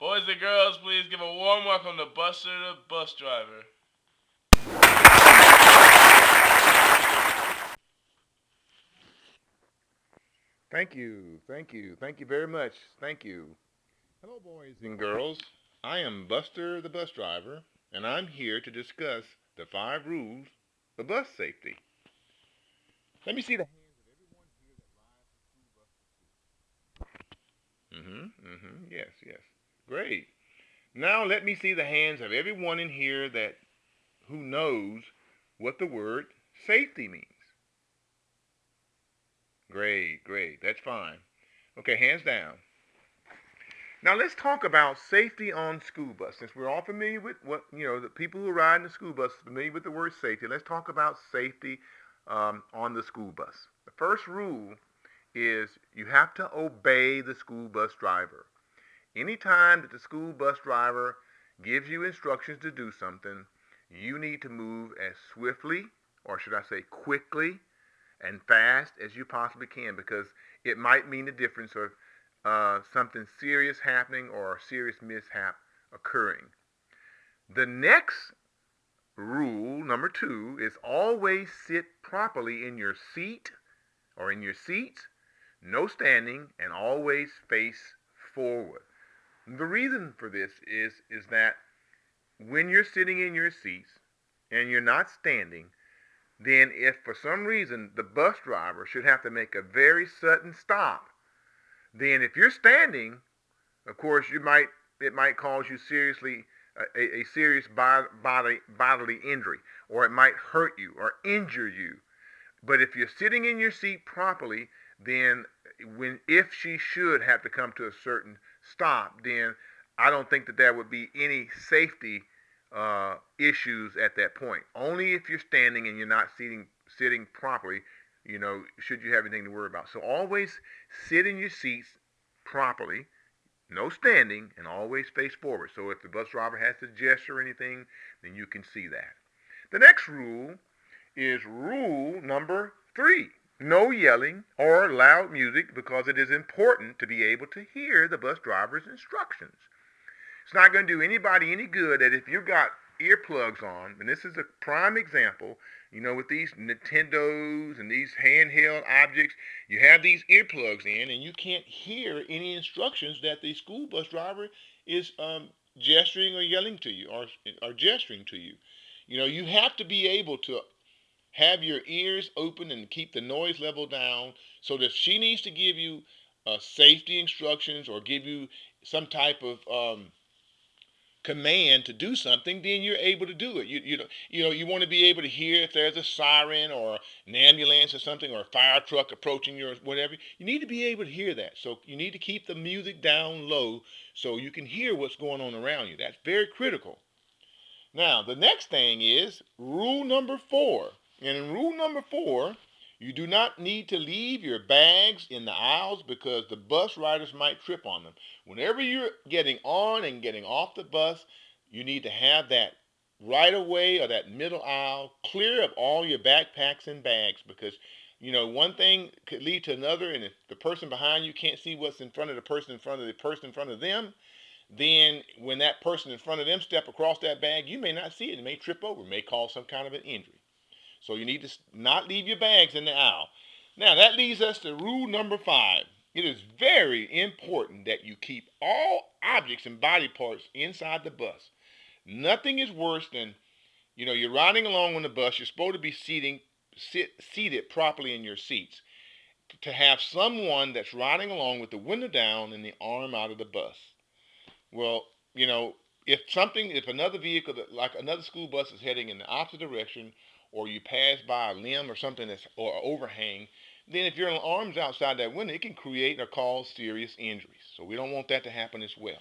Boys and girls, please give a warm welcome to Buster the Bus Driver. Thank you, thank you very much. Thank you. Hello, boys and girls. I am Buster the Bus Driver, and I'm here to discuss the 5 rules of bus safety. Let me see the hands of everyone here that rides the school bus to school. Yes. Great. Now let me see the hands of everyone in here that who knows what the word safety means. Great. That's fine. Okay, hands down. Now let's talk about safety on school bus. Since we're all familiar with the people who ride in the school bus are familiar with the word safety. Let's talk about safety on the school bus. The first rule is you have to obey the school bus driver. Anytime that the school bus driver gives you instructions to do something, you need to move as swiftly, or should I say quickly, and fast as you possibly can, because it might mean the difference of something serious happening or a serious mishap occurring. The next rule, number 2, is always sit properly in your seat or in your seats, no standing, and always face forward. The reason for this is that when you're sitting in your seats and you're not standing, then if for some reason the bus driver should have to make a very sudden stop, then if you're standing, of course it might cause you a serious bodily injury, or it might hurt you or injure you. But if you're sitting in your seat properly, then when if she should have to come to a certain stop, then I don't think that there would be any safety issues at that point. Only if you're standing and you're not sitting properly, should you have anything to worry about. So always sit in your seats properly, no standing, and always face forward. So if the bus driver has to gesture or anything, then you can see that. The next rule is rule number 3. No yelling or loud music, because it is important to be able to hear the bus driver's instructions. It's not going to do anybody any good that if you've got earplugs on, and this is a prime example, with these Nintendos and these handheld objects, you have these earplugs in and you can't hear any instructions that the school bus driver is gesturing or yelling to you or gesturing to you. You have to be able to have your ears open and keep the noise level down, so that she needs to give you safety instructions or give you some type of command to do something, then you're able to do it. You want to be able to hear if there's a siren or an ambulance or something, or a fire truck approaching you or whatever. You need to be able to hear that. So you need to keep the music down low so you can hear what's going on around you. That's very critical. Now, the next thing is rule number 4. And in rule number 4, you do not need to leave your bags in the aisles, because the bus riders might trip on them. Whenever you're getting on and getting off the bus, you need to have that right away or that middle aisle clear of all your backpacks and bags, because one thing could lead to another, and if the person behind you can't see what's in front of the person in front of the person in front of them, then when that person in front of them step across that bag, you may not see it. It may trip over. It may cause some kind of an injury. So you need to not leave your bags in the aisle. Now that leads us to rule number 5. It is very important that you keep all objects and body parts inside the bus. Nothing is worse than, you're riding along on the bus. You're supposed to be seated properly in your seats. To have someone that's riding along with the window down and the arm out of the bus. Well, if another vehicle, like another school bus, is heading in the opposite direction, or you pass by a limb or something or overhang, then if your arm's outside that window, it can create or cause serious injuries. So we don't want that to happen as well.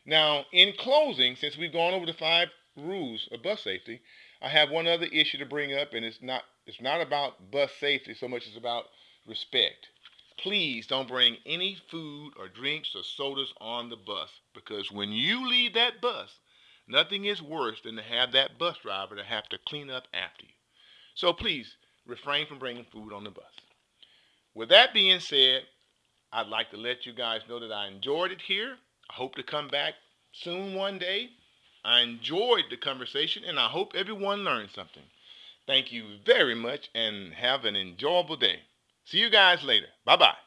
Now, in closing, since we've gone over the 5 rules of bus safety, I have one other issue to bring up, and it's not about bus safety so much as about respect. Please don't bring any food or drinks or sodas on the bus, because when you leave that bus, nothing is worse than to have that bus driver to have to clean up after you. So please refrain from bringing food on the bus. With that being said, I'd like to let you guys know that I enjoyed it here. I hope to come back soon one day. I enjoyed the conversation, and I hope everyone learned something. Thank you very much, and have an enjoyable day. See you guys later. Bye-bye.